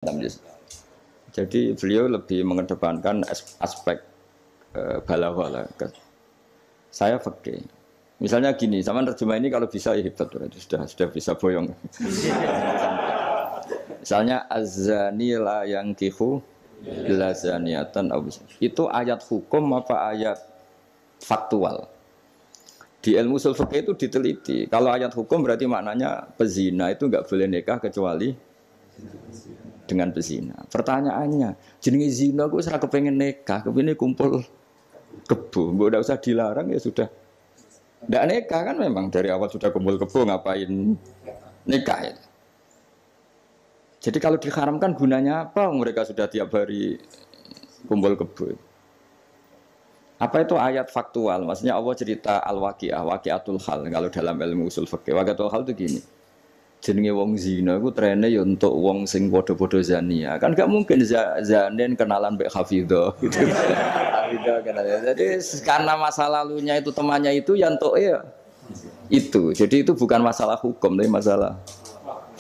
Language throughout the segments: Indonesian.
Jadi beliau lebih mengedepankan aspek balaghah. Saya fikih. Misalnya gini, sama terjemah ini kalau bisa ya hebat, sudah bisa boyong. Misalnya az-zani la yankihu illa zaniatan aw itu ayat hukum apa ayat faktual? Di ilmu ushul fikih itu diteliti. Kalau ayat hukum berarti maknanya pezina itu enggak boleh nikah kecuali dengan pezina. Pertanyaannya, jenenge zina kok ora kepengin nikah, kepengin kumpul kebo. Mbok ndak usah dilarang ya sudah. Ndak nikah kan memang dari awal sudah kumpul kebo ngapain nikah ya. Jadi kalau diharamkan gunanya apa? Mereka sudah tiap hari kumpul kebo. Apa itu ayat faktual? Maksudnya Allah cerita al-waqi'ah, waqi'atul hal. Kalau dalam ilmu usul fikih, waqi'atul hal itu gini. Jenenge wong zina iku trene ya untuk wong sing padha-padha zania. Kan gak mungkin zanen kenalan mbek hafidhah gitu. Hafidhah kenalan. Jadi karena masa lalunya itu temannya itu ya entuk ya itu. Jadi itu bukan masalah hukum, tapi masalah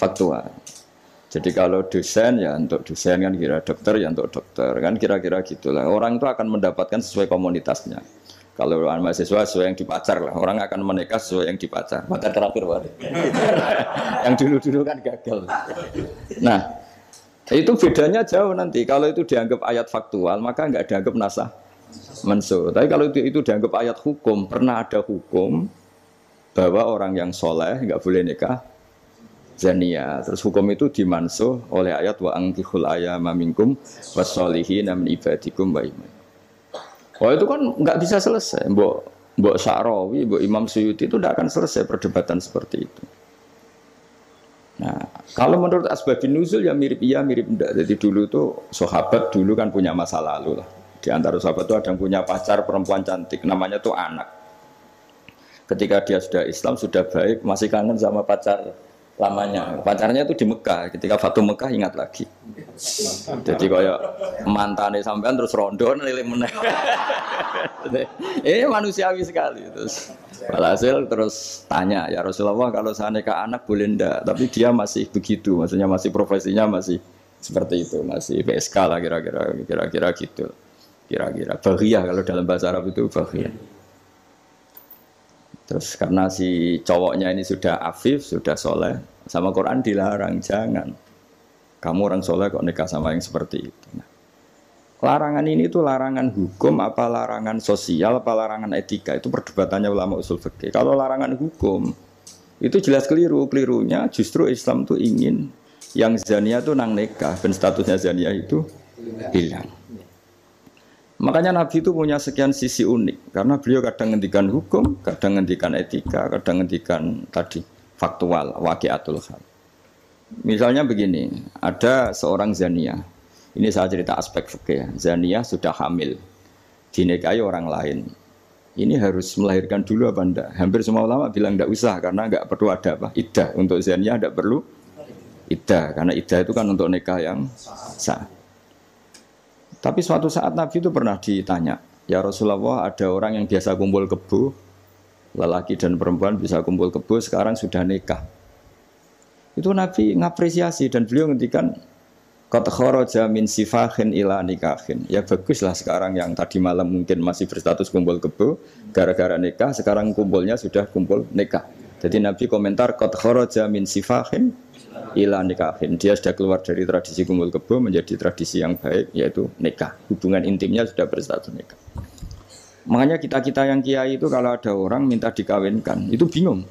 faktual. Jadi kalau dosen ya untuk dosen kan kira dokter ya untuk dokter kan kira-kira gitulah. Orang itu akan mendapatkan sesuai komunitasnya. Kalau mahasiswa sesuai yang dipacar lah. Orang akan menikah sesuai yang dipacar. Pacar terakhir waduh. Yang dulu-dulu kan gagal. Nah itu bedanya jauh nanti. Kalau itu dianggap ayat faktual maka nggak dianggap nasah mansuh. Tapi kalau itu dianggap ayat hukum, pernah ada hukum bahwa orang yang soleh nggak boleh nikah zania. Terus hukum itu dimansuh oleh ayat wa ankihul ayyama minkum wassolihin min ibadikum wa iman. Oh itu kan nggak bisa selesai. Mbok Sa'rawi, Mbok Imam Suyuti itu tidak akan selesai perdebatan seperti itu. Nah, kalau menurut asbabun nuzul ya mirip iya mirip enggak. Jadi dulu itu sahabat dulu kan punya masa lalu lah. Di antara sahabat itu ada yang punya pacar perempuan cantik, namanya tuh anak. Ketika dia sudah Islam, sudah baik, masih kangen sama pacar lamanya. Pacarnya itu di Mekah. Ketika Fatu Mekah ingat lagi. Jadi kayak mantane sampean terus rondo nilai meneh. Ini manusiawi sekali. Terus walhasil terus tanya, ya Rasulullah kalau saya nikah anak boleh ndak? Tapi dia masih begitu, maksudnya masih profesinya masih seperti itu, masih PSK lah kira-kira gitu. Kira-kira baghiyah kalau dalam bahasa Arab itu baghiyah. Terus karena si cowoknya ini sudah afif, sudah soleh, sama Quran dilarang, jangan. Kamu orang soleh kok nikah sama yang seperti itu. Nah, larangan ini tuh larangan hukum, apa larangan sosial, apa larangan etika, itu perdebatannya ulama usul fikih. Kalau larangan hukum, itu jelas keliru. Kelirunya justru Islam tuh ingin yang zania tuh nang nikah, dan statusnya zania itu hilang. Makanya Nabi itu punya sekian sisi unik karena beliau kadang ngendikan hukum, kadang ngendikan etika, kadang ngendikan tadi faktual, waqi'atul hal. Misalnya begini, ada seorang zania. Ini saya cerita aspek fikih. Zania sudah hamil, dinikahi orang lain. Ini harus melahirkan dulu apa enggak? Hampir semua ulama bilang enggak usah karena enggak perlu ada apa? Iddah. Untuk zania enggak perlu iddah karena iddah itu kan untuk nikah yang sah. Tapi suatu saat Nabi itu pernah ditanya, ya Rasulullah ada orang yang biasa kumpul kebo, lelaki dan perempuan bisa kumpul kebo, sekarang sudah nikah. Itu Nabi ngapresiasi dan beliau ngendikan, qad kharaja min sifahin ila nikahin. Ya baguslah sekarang yang tadi malam mungkin masih berstatus kumpul kebo, gara-gara nikah, sekarang kumpulnya sudah kumpul nikah. Jadi Nabi komentar, qad kharaja min sifahin ila nikahin. Dia sudah keluar dari tradisi kumpul kebo menjadi tradisi yang baik yaitu nikah. Hubungan intimnya sudah berstatus nikah. Makanya kita yang kiai itu kalau ada orang minta dikawinkan itu bingung.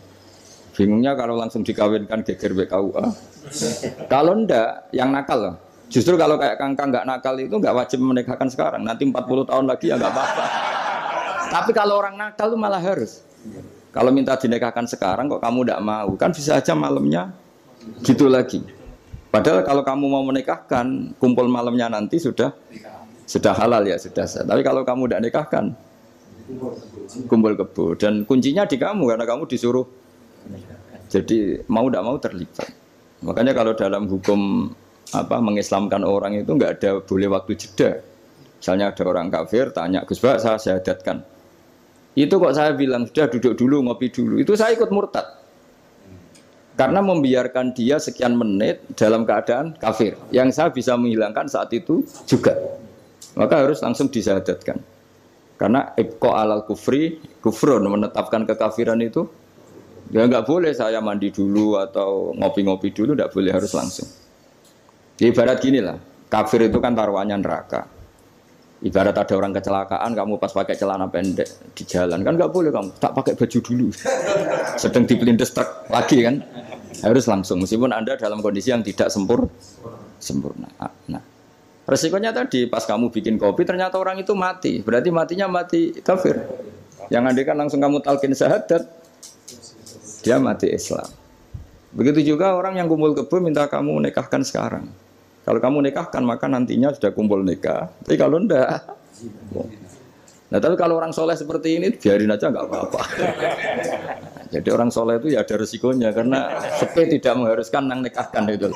Bingungnya kalau langsung dikawinkan geger BKUA. Kalau ndak yang nakal loh. Justru kalau kayak Kangkang nggak nakal itu nggak wajib menikahkan sekarang. Nanti 40 tahun lagi ya nggak apa-apa. Tapi kalau orang nakal itu malah harus. Kalau minta dinikahkan sekarang kok kamu ndak mau kan bisa aja malamnya gitu lagi. Padahal kalau kamu mau menikahkan, kumpul malamnya nanti sudah halal ya sudah sah. Tapi kalau kamu tidak nikahkan, kumpul kebo dan kuncinya di kamu karena kamu disuruh. Jadi mau tidak mau terlibat. Makanya kalau dalam hukum mengislamkan orang itu nggak ada boleh waktu jeda. Misalnya ada orang kafir tanya Gus Bak saya syahadatkan. Itu kok saya bilang sudah duduk dulu ngopi dulu. Itu saya ikut murtad. Karena membiarkan dia sekian menit dalam keadaan kafir. Yang saya bisa menghilangkan saat itu juga. Maka harus langsung disahadatkan. Karena ibqa alal kufri, kufrun, menetapkan kekafiran itu, ya nggak boleh saya mandi dulu atau ngopi-ngopi dulu, nggak boleh, harus langsung. Ibarat gini lah, kafir itu kan taruhannya neraka. Ibarat ada orang kecelakaan, kamu pas pakai celana pendek di jalan, kan nggak boleh kamu, tak pakai baju dulu. Sedang dipelindes truk lagi kan, harus langsung. Meskipun Anda dalam kondisi yang tidak sempurna. Nah, resikonya tadi, pas kamu bikin kopi, ternyata orang itu mati. Berarti matinya mati kafir. Yang andai kan langsung kamu talqin syahadat, dia mati Islam. Begitu juga orang yang kumpul kebo minta kamu nikahkan sekarang. Kalau kamu nikahkan maka nantinya sudah kumpul nikah. Tapi kalau enggak, nah tapi kalau orang soleh seperti ini biarin aja nggak apa-apa. Jadi orang soleh itu ya ada resikonya karena sepe tidak mengharuskan nang nikahkan itu.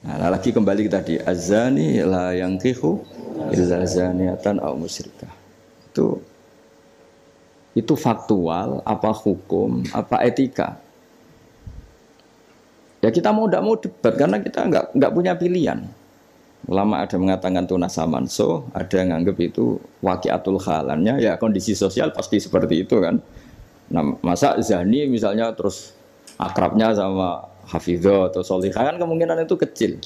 Nah, lagi kembali tadi azani la yankihu illa zaniatan aw musyrikah. Itu faktual, apa hukum, apa etika. Ya kita mau tidak mau debat karena kita nggak punya pilihan. Ulama ada mengatakan tunasa manso, ada yang anggap itu waqiatul halannya, ya kondisi sosial pasti seperti itu kan. Nah, masa zani misalnya terus akrabnya sama hafidho atau solihah kan kemungkinan itu kecil.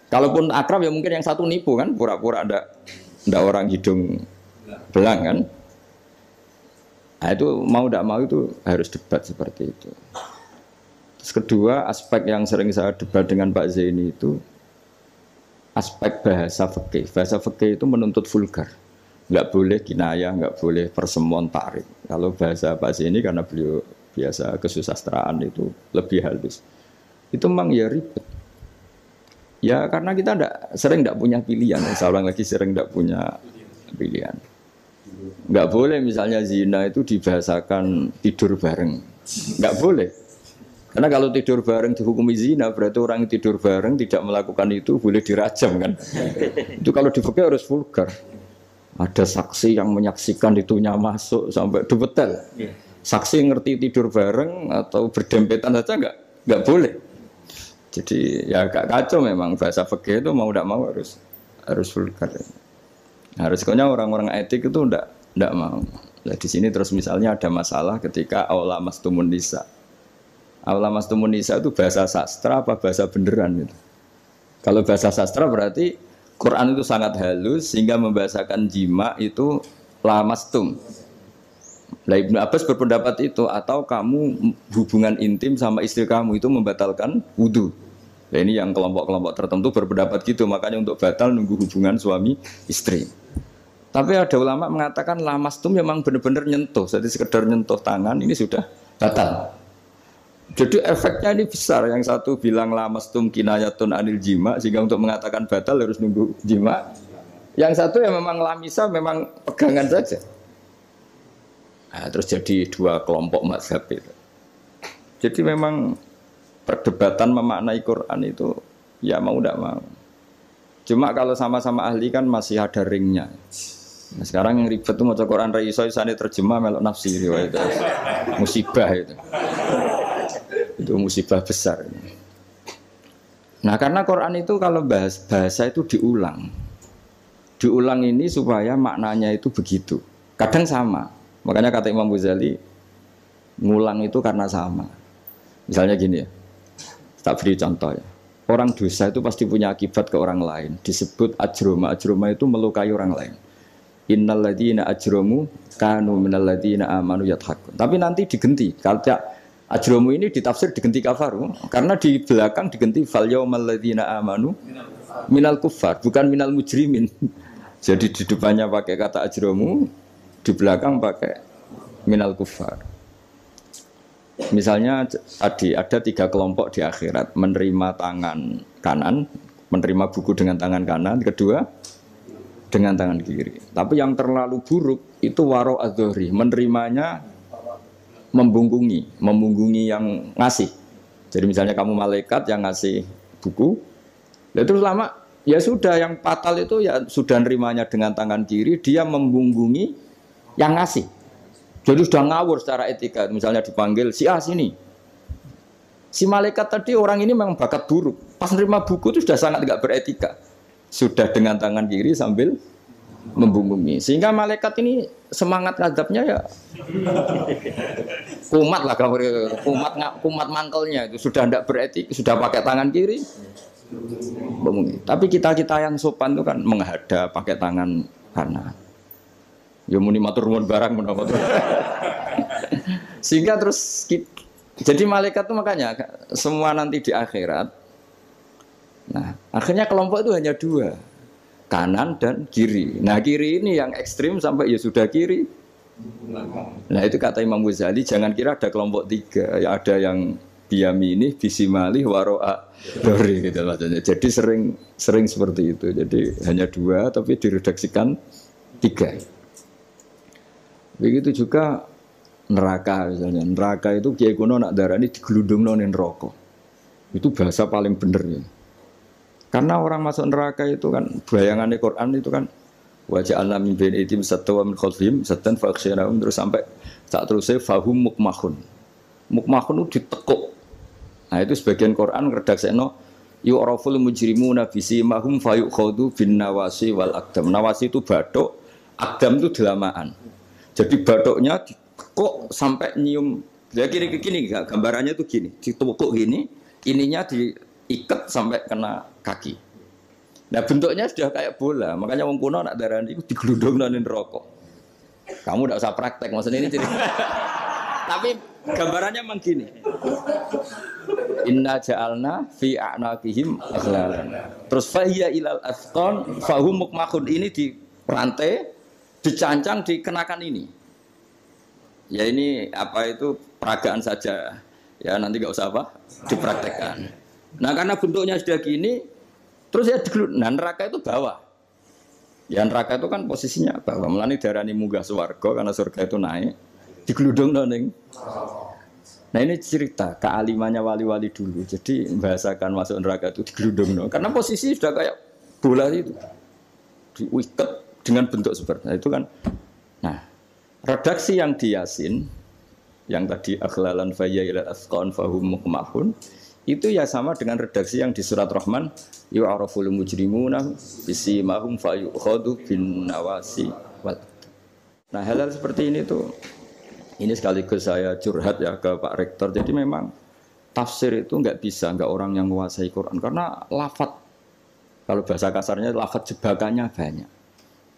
Kalaupun akrab ya mungkin yang satu nipu kan, pura-pura ada orang hidung belang kan. Nah itu mau tidak mau itu harus debat seperti itu. Terus kedua, aspek yang sering saya debat dengan Pak Zaini itu aspek bahasa fikih. Bahasa fikih itu menuntut vulgar. Nggak boleh kinayah, nggak boleh persemuan takrif. Kalau bahasa Pak Zaini karena beliau biasa kesusastraan itu lebih halus. Itu memang ya ribet. Ya karena kita sering tidak punya pilihan. Saya ulang lagi, sering tidak punya pilihan. Nggak boleh misalnya zina itu dibahasakan tidur bareng. Nggak boleh. Karena kalau tidur bareng dihukumi zina, berarti orang yang tidur bareng tidak melakukan itu boleh dirajam kan. Itu kalau di fikih harus vulgar. Ada saksi yang menyaksikan itunya masuk sampai dubetel. Saksi ngerti tidur bareng atau berdempetan saja nggak boleh. Jadi ya agak kacau memang bahasa fikih itu mau tidak mau harus vulgar. Nah, resikonya orang-orang etik itu ndak mau. Nah, di sini terus misalnya ada masalah ketika aula mastumun nisa. Aula mastumun nisa itu bahasa sastra apa bahasa beneran gitu. Kalau bahasa sastra berarti Quran itu sangat halus sehingga membahasakan jima itu lamastum. Nah, Ibnu Abbas berpendapat itu, atau kamu hubungan intim sama istri kamu itu membatalkan wudu. Nah, ini yang kelompok-kelompok tertentu berpendapat gitu, makanya untuk batal nunggu hubungan suami istri. Tapi ada ulama mengatakan lamastum memang benar-benar nyentuh, jadi sekedar nyentuh tangan ini sudah batal. Jadi efeknya ini besar. Yang satu bilang lamastum kinayatun anil jima, sehingga untuk mengatakan batal harus nunggu jima. Yang satu ya memang lamisa, memang pegangan saja. Nah, terus jadi dua kelompok mazhab itu. Jadi memang perdebatan memaknai Quran itu ya mau tidak mau. Cuma kalau sama-sama ahli kan masih ada ringnya. Nah, sekarang yang ribet itu mau Quran Raiso isane terjemah melok nafsi riwayat itu. Musibah itu. Itu musibah besar. Nah, karena Quran itu kalau bahasa itu diulang. Diulang ini supaya maknanya itu begitu. Kadang sama. Makanya kata Imam Ghazali, ngulang itu karena sama. Misalnya gini ya. Tak beri contoh ya. Orang dosa itu pasti punya akibat ke orang lain. Disebut ajroma. Ajroma itu melukai orang lain. Innal ladzina ajromu kanu minal ladzina amanu yadhakun. Tapi nanti digenti. Kalau ajromu ini ditafsir digenti kafaru, karena di belakang digenti fal yaumal ladzina amanu minal kuffar, bukan minal mujrimin. Jadi di depannya pakai kata ajromu, di belakang pakai minal kuffar. Misalnya tadi ada 3 kelompok di akhirat, menerima tangan kanan, menerima buku dengan tangan kanan, kedua dengan tangan kiri. Tapi yang terlalu buruk itu waro adzohri, menerimanya membungkungi yang ngasih. Jadi misalnya kamu malaikat yang ngasih buku, terus lama ya sudah, yang fatal itu ya sudah nerimanya dengan tangan kiri, dia membungkungi Yang ngasih. Jadi sudah ngawur secara etika. Misalnya dipanggil si A sini. Si malaikat tadi orang ini memang bakat buruk. Pas nerima buku itu sudah sangat tidak beretika. Sudah dengan tangan kiri sambil membungkumi. Sehingga malaikat ini semangat ngadapnya ya kumat lah, kumat mangkelnya itu sudah tidak beretik, sudah pakai tangan kiri. Tapi kita yang sopan itu kan menghadap pakai tangan kanan. Ya muni matur nuwun barang menapa. Sehingga terus jadi malaikat itu makanya semua nanti di akhirat. Nah, akhirnya kelompok itu hanya dua. Kanan dan kiri. Nah, kiri ini yang ekstrim sampai ya sudah kiri. Nah, itu kata Imam Ghazali, jangan kira ada kelompok tiga. Ya ada yang biyamini, bisimali, waro'a, dori gitu maksudnya. Jadi sering seperti itu. Jadi hanya dua tapi diredaksikan tiga. Begitu juga neraka misalnya. Neraka itu kiai kuno nak darani digelundungno ning neraka. Itu bahasa paling bener ya. Karena orang masuk neraka itu kan bayangannya Quran itu kan wajah Allah min bain itim satwa min khalfihim satan fakhsyarahum terus sampai saat terusnya fahum mukmahun. Mukmahun itu ditekuk. Nah itu sebagian Quran redaksekno yu'raful mujrimuna bisimahum fayukhadhu bin nawasi wal aqdam. Nawasi itu bathuk, aqdam itu delamaan. Jadi bathuknya ditekuk sampai nyium. Ya kiri ke kiri gambarannya itu gini, ditekuk gini, ininya diikat sampai kena kaki. Nah bentuknya sudah kayak bola, makanya wong kuno nak darani itu digelundungno ning neraka. Kamu tidak usah praktek, maksudnya ini jadi. Tapi gambarannya memang gini. Inna ja'alna fi a'naqihim aghlalan. Terus fahiya ilal asqan fahum mukmahun, ini di rantai dicancang dikenakan ini. Ya ini apa itu peragaan saja. Ya nanti enggak usah apa dipraktekkan. Nah karena bentuknya sudah gini, terus ya nah neraka itu bawah. Ya neraka itu kan posisinya bawah. Mulane darani munggah swarga karena surga itu naik. Digelundungno ning. Nah ini cerita kealimannya wali-wali dulu. Jadi membahasakan masuk neraka itu digelundungno. Karena posisi sudah kayak bola itu. Diikat dengan bentuk seperti itu kan. Nah, redaksi yang di Yasin yang tadi akhlalan fayya ila asqan fahum mukmahun itu ya sama dengan redaksi yang di surat Rahman yu'araful mujrimuna bisimahum fayukhadhu bin nawasi wal. Nah hal-hal seperti ini tuh ini sekaligus saya curhat ya ke Pak Rektor. Jadi memang tafsir itu nggak orang yang menguasai Quran karena lafadz, kalau bahasa kasarnya lafadz jebakannya banyak.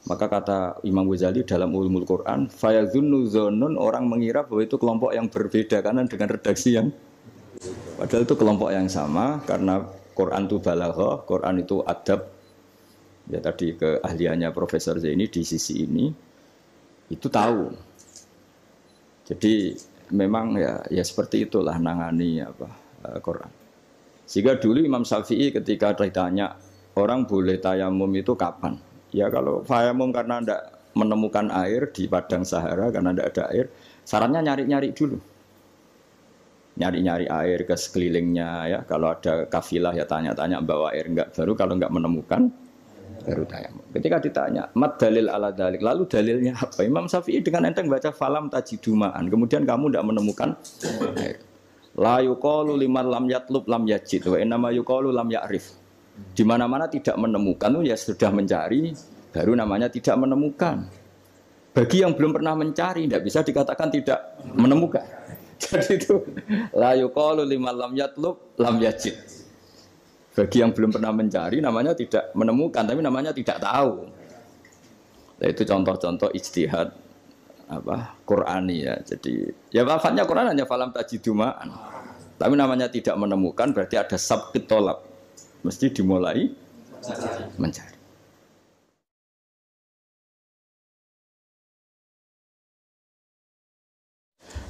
Maka kata Imam Ghazali dalam Ulumul Quran fayadhunnu dzannun, orang mengira bahwa itu kelompok yang berbeda karena dengan redaksi yang padahal itu kelompok yang sama karena Quran itu balaghah, Quran itu adab. Ya tadi keahliannya Profesor Zaini di sisi ini itu tahu. Jadi memang ya seperti itulah nangani Quran. Sehingga dulu Imam Syafi'i ketika ditanya orang boleh tayamum itu kapan? Ya kalau tayamum karena tidak menemukan air di padang Sahara karena tidak ada air, sarannya nyari-nyari dulu. Nyari-nyari air ke sekelilingnya ya. Kalau ada kafilah ya tanya-tanya bawa air enggak, baru kalau enggak menemukan baru tayamum. Ketika ditanya mad dalil ala dalik, lalu dalilnya apa? Imam Syafi'i dengan enteng baca falam tajidumaan, kemudian kamu enggak menemukan air. La yuqalu liman lam yatlub lam yajid wa innama yuqalu lam ya'rif. Di mana-mana tidak menemukan itu ya sudah mencari, baru namanya tidak menemukan. Bagi yang belum pernah mencari tidak bisa dikatakan tidak menemukan. Jadi itu la yuqalu liman lam yatlub lam yajid. Bagi yang belum pernah mencari namanya tidak menemukan, tapi namanya tidak tahu. Nah, itu contoh-contoh ijtihad Qur'ani ya. Jadi ya lafadznya Quran hanya falam tajidumaan. Tapi namanya tidak menemukan berarti ada sabqit tolab. Mesti dimulai mencari.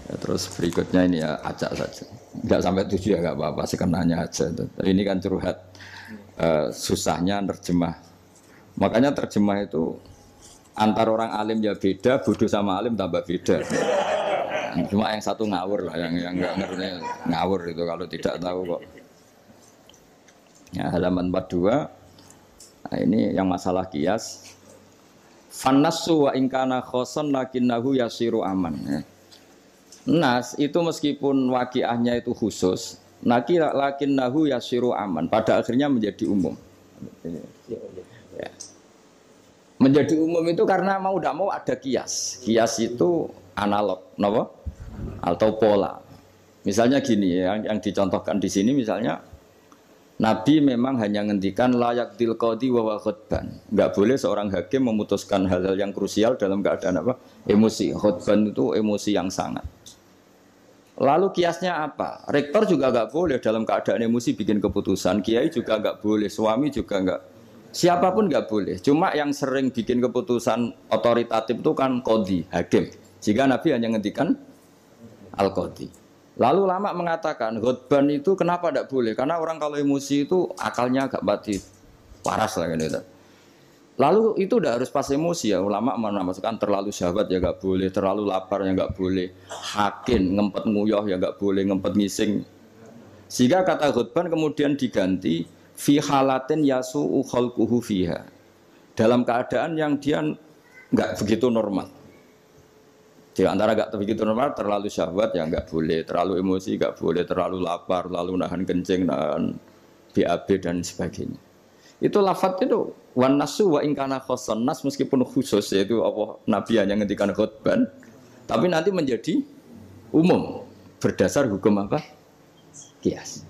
Ya, terus berikutnya ini ya acak saja. Enggak sampai 7 ya enggak apa-apa, sekenanya aja. Tapi ini kan curhat susahnya nerjemah. Makanya terjemah itu antar orang alim ya beda, bodoh sama alim tambah beda. Cuma yang satu ngawur lah, yang enggak ngerti ngawur itu kalau tidak tahu kok. Ya, halaman 42. Nah, ini yang masalah kias. Fannasu wa ingkana khoson lakinnahu yasiru aman. Nas itu meskipun waqiahnya itu khusus, lakinnahu yasiru aman. Pada akhirnya menjadi umum. Ya. Menjadi umum itu karena mau tidak mau ada kias. Kias itu analog, napa? Atau pola. Misalnya gini ya, yang dicontohkan di sini misalnya Nabi memang hanya ngendikan layak dil qadi wa khutban. Enggak boleh seorang hakim memutuskan hal-hal yang krusial dalam keadaan apa? Emosi. Khutban itu emosi yang sangat. Lalu kiasnya apa? Rektor juga enggak boleh dalam keadaan emosi bikin keputusan. Kiai juga enggak boleh, suami juga enggak. Siapapun enggak boleh. Cuma yang sering bikin keputusan otoritatif itu kan qadi, hakim. Jika Nabi hanya ngendikan al-qadi. Lalu lama mengatakan khutban itu kenapa tidak boleh? Karena orang kalau emosi itu akalnya agak mati waras lah gitu. Lalu itu tidak harus pas emosi ya. Ulama menamakan terlalu syahwat ya nggak boleh, terlalu lapar ya nggak boleh, hakin ngempet nguyah ya nggak boleh, ngempet ngising. Sehingga kata khutban kemudian diganti fi halatin yasu'u khalquhu fiha. Dalam keadaan yang dia nggak begitu normal. Di antara gak begitu normal, terlalu syahwat ya nggak boleh, terlalu emosi nggak boleh, terlalu lapar, lalu nahan kencing, nahan BAB dan sebagainya. Itu lafadz itu wan nasu wa ingkana khoson nas meskipun khusus yaitu Allah Nabi hanya ngendikan khutban, tapi nanti menjadi umum berdasar hukum apa? Kias.